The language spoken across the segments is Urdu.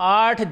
8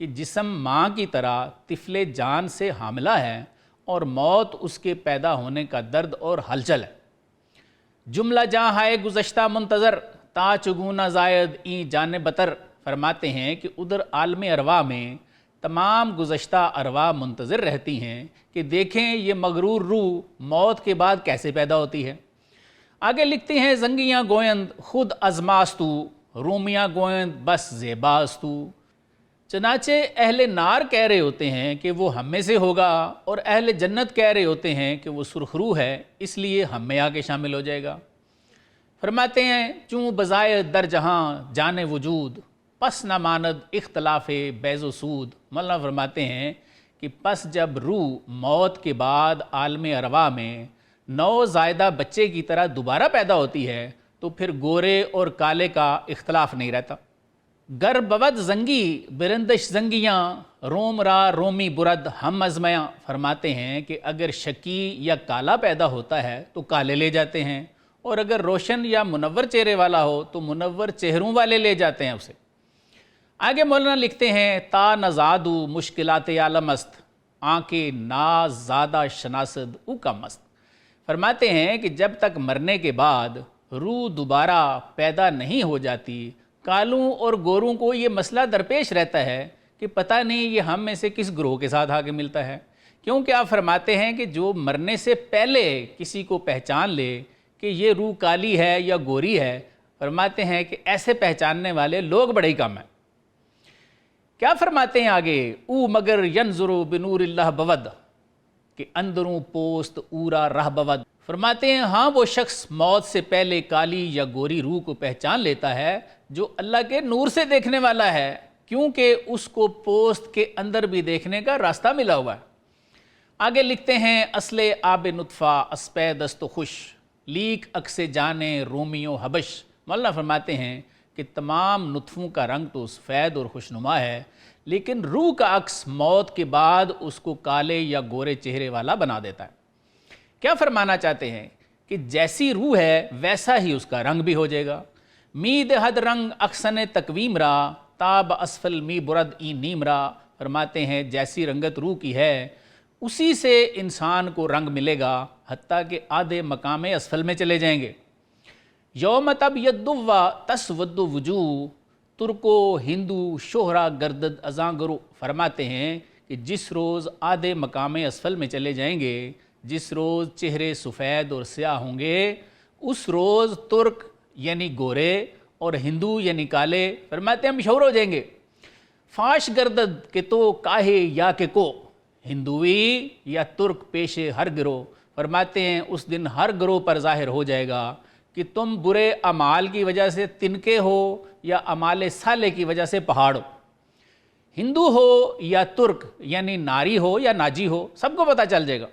کہ جسم ماں کی طرح طفل جان سے حاملہ ہے اور موت اس کے پیدا ہونے کا درد اور ہلچل ہے۔ جملہ جہاں ہائے گزشتہ منتظر تا چگونہ زائد این جان بتر، فرماتے ہیں کہ ادھر عالم ارواح میں تمام گزشتہ ارواح منتظر رہتی ہیں کہ دیکھیں یہ مغرور روح موت کے بعد کیسے پیدا ہوتی ہے۔ آگے لکھتے ہیں زنگیاں گویند خود ازماستو، رومیاں گویند بس زیباستو۔ چنانچہ اہل نار کہہ رہے ہوتے ہیں کہ وہ ہم میں سے ہوگا، اور اہل جنت کہہ رہے ہوتے ہیں کہ وہ سرخ روح ہے، اس لیے ہم میں آ کے شامل ہو جائے گا۔ فرماتے ہیں چوں بظاہر در جہاں جان وجود، پس نہ ماند اختلاف بیض و سود۔ مولانا فرماتے ہیں کہ پس جب روح موت کے بعد عالم ارواح میں نو زائدہ بچے کی طرح دوبارہ پیدا ہوتی ہے تو پھر گورے اور کالے کا اختلاف نہیں رہتا۔ گر بود زنگی برندش زنگیاں، روم را رومی برد ہم ازمیاں۔ فرماتے ہیں کہ اگر شکی یا کالا پیدا ہوتا ہے تو کالے لے جاتے ہیں، اور اگر روشن یا منور چہرے والا ہو تو منور چہروں والے لے جاتے ہیں اسے۔ آگے مولانا لکھتے ہیں تا نزادو مشکلات عالم است، آنکھیں ناز زادہ شناسد او کا مست۔ فرماتے ہیں کہ جب تک مرنے کے بعد روح دوبارہ پیدا نہیں ہو جاتی، کالوں اور گوروں کو یہ مسئلہ درپیش رہتا ہے کہ پتہ نہیں یہ ہم میں سے کس گروہ کے ساتھ آ کے ملتا ہے، کیونکہ آپ فرماتے ہیں کہ جو مرنے سے پہلے کسی کو پہچان لے کہ یہ روح کالی ہے یا گوری ہے، فرماتے ہیں کہ ایسے پہچاننے والے لوگ بڑے ہی کم ہیں۔ کیا فرماتے ہیں آگے، او مگر ینظرو بنور اللہ بود، کہ اندروں پوست اورا رہ بود۔ فرماتے ہیں ہاں وہ شخص موت سے پہلے کالی یا گوری روح کو پہچان لیتا ہے جو اللہ کے نور سے دیکھنے والا ہے، کیونکہ اس کو پوست کے اندر بھی دیکھنے کا راستہ ملا ہوا ہے۔ آگے لکھتے ہیں اصل آب نطفہ اسپے دست و خوش، لیک عکس جانے رومیو حبش۔ مولانا فرماتے ہیں کہ تمام نطفوں کا رنگ تو سفید اور خوشنما ہے، لیکن روح کا عکس موت کے بعد اس کو کالے یا گورے چہرے والا بنا دیتا ہے۔ کیا فرمانا چاہتے ہیں کہ جیسی روح ہے ویسا ہی اس کا رنگ بھی ہو جائے گا۔ مید حد رنگ اکسن تقویم را، تاب اسفل می برد این نیم را۔ فرماتے ہیں جیسی رنگت روح کی ہے اسی سے انسان کو رنگ ملے گا، حتیٰ کہ آدھے مقام اسفل میں چلے جائیں گے۔ یوم تب یدوا تسود وجوہ، ترکو ہندو شہرا گردد ازاں گرو۔ فرماتے ہیں کہ جس روز آدھے مقام اسفل میں چلے جائیں گے، جس روز چہرے سفید اور سیاہ ہوں گے، اس روز ترک یعنی گورے اور ہندو یعنی کالے فرماتے ہیں مشہور ہو جائیں گے۔ فاش گردد کہ تو کاہے یا کہ کو، ہندوی یا ترک پیشے ہر گروہ۔ فرماتے ہیں اس دن ہر گروہ پر ظاہر ہو جائے گا کہ تم برے اعمال کی وجہ سے تنکے ہو یا اعمال صالح کی وجہ سے پہاڑ ہو، ہندو ہو یا ترک یعنی ناری ہو یا ناجی ہو، سب کو پتہ چل جائے گا۔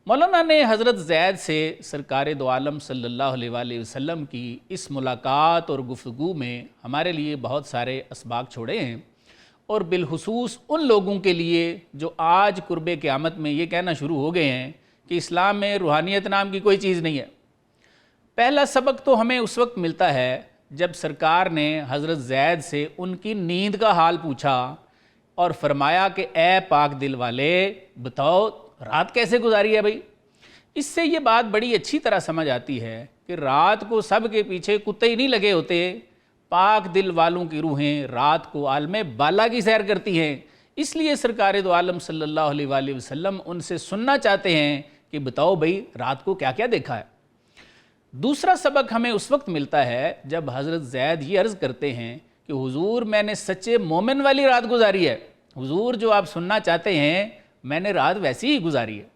مولانا نے حضرت زید سے سرکار دو عالم صلی اللہ علیہ وآلہ وسلم کی اس ملاقات اور گفتگو میں ہمارے لیے بہت سارے اسباق چھوڑے ہیں، اور بالخصوص ان لوگوں کے لیے جو آج قرب قیامت میں یہ کہنا شروع ہو گئے ہیں کہ اسلام میں روحانیت نام کی کوئی چیز نہیں ہے۔ پہلا سبق تو ہمیں اس وقت ملتا ہے جب سرکار نے حضرت زید سے ان کی نیند کا حال پوچھا اور فرمایا کہ اے پاک دل والے بتاؤ رات کیسے گزاری ہے بھائی۔ اس سے یہ بات بڑی اچھی طرح سمجھ آتی ہے کہ رات کو سب کے پیچھے کتے ہی نہیں لگے ہوتے، پاک دل والوں کی روحیں رات کو عالم بالا کی سیر کرتی ہیں۔ اس لیے سرکار دو عالم صلی اللہ علیہ وآلہ وسلم ان سے سننا چاہتے ہیں کہ بتاؤ بھائی رات کو کیا کیا دیکھا ہے۔ دوسرا سبق ہمیں اس وقت ملتا ہے جب حضرت زید یہ عرض کرتے ہیں کہ حضور میں نے سچے مومن والی رات گزاری ہے، حضور جو آپ سننا چاہتے ہیں میں نے رات ویسی ہی گزاری ہے۔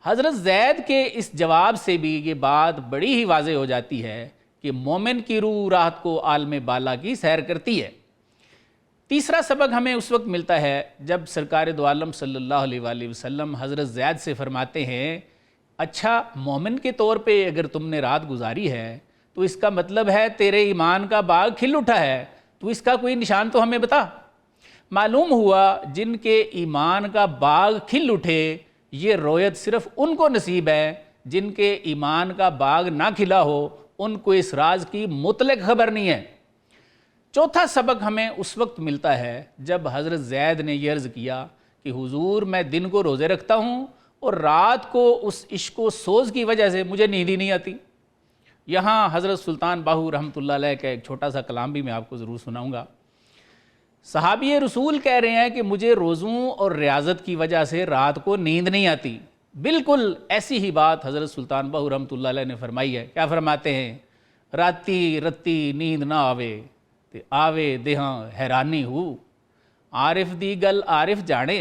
حضرت زید کے اس جواب سے بھی یہ بات بڑی ہی واضح ہو جاتی ہے کہ مومن کی روح رات کو عالم بالا کی سیر کرتی ہے۔ تیسرا سبق ہمیں اس وقت ملتا ہے جب سرکار دو عالم صلی اللہ علیہ وآلہ وسلم حضرت زید سے فرماتے ہیں اچھا مومن کے طور پہ اگر تم نے رات گزاری ہے تو اس کا مطلب ہے تیرے ایمان کا باغ کھل اٹھا ہے، تو اس کا کوئی نشان تو ہمیں بتا۔ معلوم ہوا جن کے ایمان کا باغ کھل اٹھے یہ رویت صرف ان کو نصیب ہے، جن کے ایمان کا باغ نہ کھلا ہو ان کو اس راز کی مطلق خبر نہیں ہے۔ چوتھا سبق ہمیں اس وقت ملتا ہے جب حضرت زید نے یہ عرض کیا کہ حضور میں دن کو روزے رکھتا ہوں اور رات کو اس عشق و سوز کی وجہ سے مجھے نیند ہی نہیں آتی۔ یہاں حضرت سلطان باہو رحمۃ اللہ علیہ کا ایک چھوٹا سا کلام بھی میں آپ کو ضرور سناؤں گا۔ صحابی رسول کہہ رہے ہیں کہ مجھے روزوں اور ریاضت کی وجہ سے رات کو نیند نہیں آتی۔ بالکل ایسی ہی بات حضرت سلطان باہو رحمۃ اللہ علیہ نے فرمائی ہے۔ کیا فرماتے ہیں؟ راتی رتی نیند نہ آوے تے آوے دیہاں حیرانی ہو، عارف دی گل عارف جانے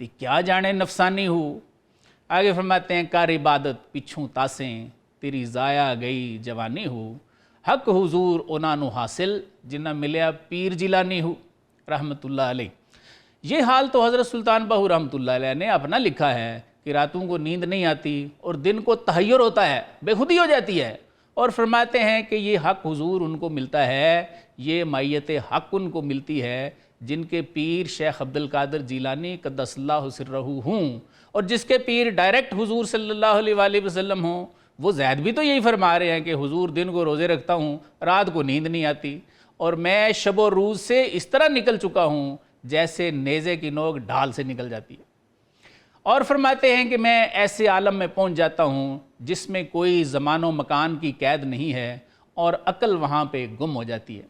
تے کیا جانے نفسانی ہو۔ آگے فرماتے ہیں کار عبادت پچھوں تاسیں تیری ضائع گئی جوانی ہو، حق حضور انہاں نو حاصل جنہ ملیا پیر جیلانی ہو رحمۃ اللہ علیہ۔ یہ حال تو حضرت سلطان باہو رحمۃ اللہ علیہ نے اپنا لکھا ہے کہ راتوں کو نیند نہیں آتی اور دن کو تحیر ہوتا ہے، بے خودی ہو جاتی ہے، اور فرماتے ہیں کہ یہ حق حضور ان کو ملتا ہے، یہ مائیت حق ان کو ملتی ہے جن کے پیر شیخ عبد القادر جیلانی قدس اللہ سرہ ہوں، اور جس کے پیر ڈائریکٹ حضور صلی اللہ علیہ وآلہ وسلم ہوں۔ وہ زید بھی تو یہی فرما رہے ہیں کہ حضور دن کو روزے رکھتا ہوں، رات کو نیند نہیں آتی، اور میں شب و روز سے اس طرح نکل چکا ہوں جیسے نیزے کی نوک ڈھال سے نکل جاتی ہے۔ اور فرماتے ہیں کہ میں ایسے عالم میں پہنچ جاتا ہوں جس میں کوئی زمان و مکان کی قید نہیں ہے اور عقل وہاں پہ گم ہو جاتی ہے۔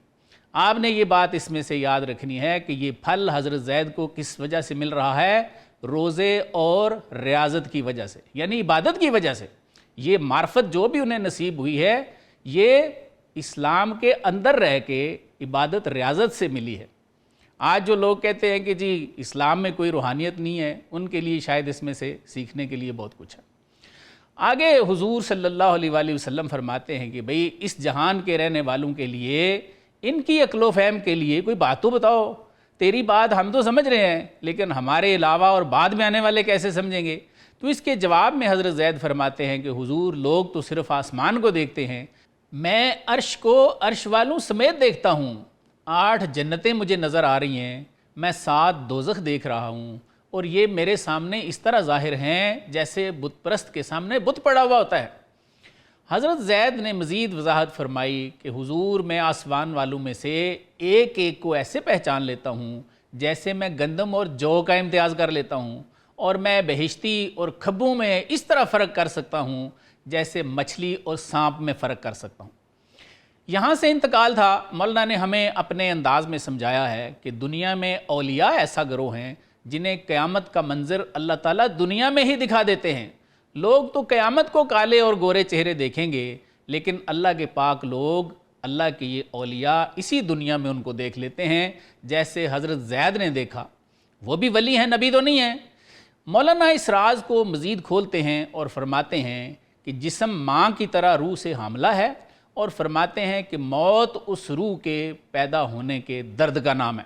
آپ نے یہ بات اس میں سے یاد رکھنی ہے کہ یہ پھل حضرت زید کو کس وجہ سے مل رہا ہے؟ روزے اور ریاضت کی وجہ سے، یعنی عبادت کی وجہ سے۔ یہ معرفت جو بھی انہیں نصیب ہوئی ہے یہ اسلام کے اندر رہ کے عبادت ریاضت سے ملی ہے۔ آج جو لوگ کہتے ہیں کہ جی اسلام میں کوئی روحانیت نہیں ہے، ان کے لیے شاید اس میں سے سیکھنے کے لیے بہت کچھ ہے۔ آگے حضور صلی اللہ علیہ وآلہ وسلم فرماتے ہیں کہ بھئی اس جہان کے رہنے والوں کے لیے، ان کی عقل و فہم کے لیے کوئی بات تو بتاؤ، تیری بات ہم تو سمجھ رہے ہیں لیکن ہمارے علاوہ اور بعد میں آنے والے کیسے سمجھیں گے؟ تو اس کے جواب میں حضرت زید فرماتے ہیں کہ حضور لوگ تو صرف آسمان کو دیکھتے ہیں، میں عرش کو عرش والوں سمیت دیکھتا ہوں، 8 جنتیں مجھے نظر آ رہی ہیں، میں 7 دوزخ دیکھ رہا ہوں، اور یہ میرے سامنے اس طرح ظاہر ہیں جیسے بت پرست کے سامنے بت پڑا ہوا ہوتا ہے۔ حضرت زید نے مزید وضاحت فرمائی کہ حضور میں آسمان والوں میں سے ایک ایک کو ایسے پہچان لیتا ہوں جیسے میں گندم اور جو کا امتیاز کر لیتا ہوں، اور میں بہشتی اور کھبوں میں اس طرح فرق کر سکتا ہوں جیسے مچھلی اور سانپ میں فرق کر سکتا ہوں۔ یہاں سے انتقال تھا، مولانا نے ہمیں اپنے انداز میں سمجھایا ہے کہ دنیا میں اولیاء ایسا گروہ ہیں جنہیں قیامت کا منظر اللہ تعالیٰ دنیا میں ہی دکھا دیتے ہیں۔ لوگ تو قیامت کو کالے اور گورے چہرے دیکھیں گے، لیکن اللہ کے پاک لوگ، اللہ کے یہ اولیاء اسی دنیا میں ان کو دیکھ لیتے ہیں جیسے حضرت زید نے دیکھا۔ وہ بھی ولی ہیں، نبی تو نہیں ہیں۔ مولانا اس راز کو مزید کھولتے ہیں اور فرماتے ہیں کہ جسم ماں کی طرح روح سے حاملہ ہے، اور فرماتے ہیں کہ موت اس روح کے پیدا ہونے کے درد کا نام ہے۔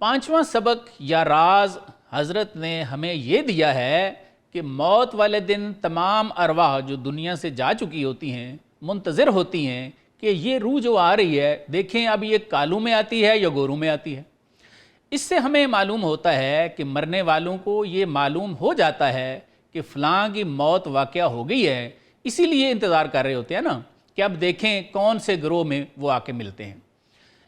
5واں سبق یا راز حضرت نے ہمیں یہ دیا ہے کہ موت والے دن تمام ارواح جو دنیا سے جا چکی ہوتی ہیں منتظر ہوتی ہیں کہ یہ روح جو آ رہی ہے، دیکھیں اب یہ کالوں میں آتی ہے یا گوروں میں آتی ہے۔ اس سے ہمیں معلوم ہوتا ہے کہ مرنے والوں کو یہ معلوم ہو جاتا ہے کہ فلاں کی موت واقعہ ہو گئی ہے، اسی لیے انتظار کر رہے ہوتے ہیں نا کہ اب دیکھیں کون سے گروہ میں وہ آ کے ملتے ہیں۔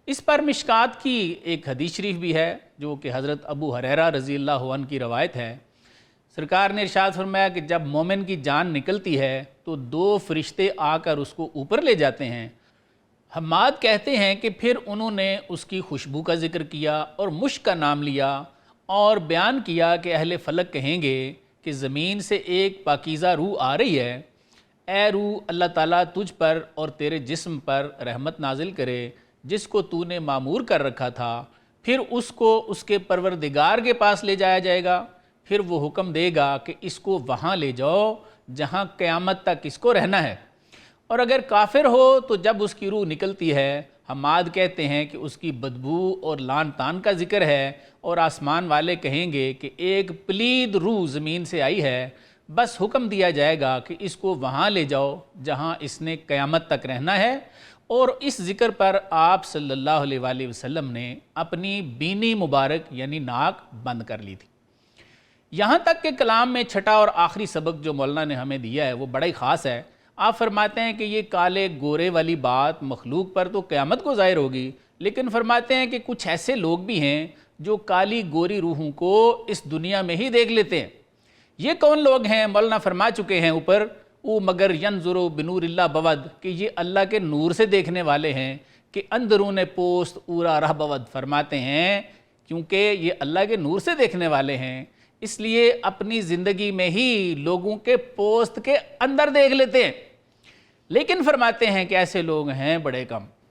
اس پر مشکات کی ایک حدیث شریف بھی ہے جو کہ حضرت ابو ہریرہ رضی اللہ عنہ کی روایت ہے۔ سرکار نے ارشاد فرمایا کہ جب مومن کی جان نکلتی ہے تو 2 فرشتے آ کر اس کو اوپر لے جاتے ہیں۔ حماد کہتے ہیں کہ پھر انہوں نے اس کی خوشبو کا ذکر کیا اور مشک کا نام لیا، اور بیان کیا کہ اہل فلک کہیں گے کہ زمین سے ایک پاکیزہ روح آ رہی ہے، اے روح اللہ تعالیٰ تجھ پر اور تیرے جسم پر رحمت نازل کرے جس کو تو نے معمور کر رکھا تھا۔ پھر اس کو اس کے پروردگار کے پاس لے جایا جائے گا، پھر وہ حکم دے گا کہ اس کو وہاں لے جاؤ جہاں قیامت تک اس کو رہنا ہے، اور اگر کافر ہو تو جب اس کی روح نکلتی ہے، حماد کہتے ہیں کہ اس کی بدبو اور لان تان کا ذکر ہے، اور آسمان والے کہیں گے کہ ایک پلید روح زمین سے آئی ہے، بس حکم دیا جائے گا کہ اس کو وہاں لے جاؤ جہاں اس نے قیامت تک رہنا ہے۔ اور اس ذکر پر آپ صلی اللہ علیہ وآلہ وسلم نے اپنی بینی مبارک یعنی ناک بند کر لی تھی۔ یہاں تک کہ کلام میں چھٹا اور آخری سبق جو مولانا نے ہمیں دیا ہے وہ بڑا ہی خاص ہے۔ آپ فرماتے ہیں کہ یہ کالے گورے والی بات مخلوق پر تو قیامت کو ظاہر ہوگی، لیکن فرماتے ہیں کہ کچھ ایسے لوگ بھی ہیں جو کالی گوری روحوں کو اس دنیا میں ہی دیکھ لیتے ہیں۔ یہ کون لوگ ہیں؟ مولانا فرما چکے ہیں اوپر، او مگر ینظروا بنور اللہ بود، کہ یہ اللہ کے نور سے دیکھنے والے ہیں، کہ اندرون پوست اورا رہ بود۔ فرماتے ہیں کیونکہ یہ اللہ کے نور سے دیکھنے والے ہیں اس لیے اپنی زندگی میں ہی لوگوں کے پوست کے اندر دیکھ لیتے ہیں، لیکن فرماتے ہیں کہ ایسے لوگ ہیں بڑے کم۔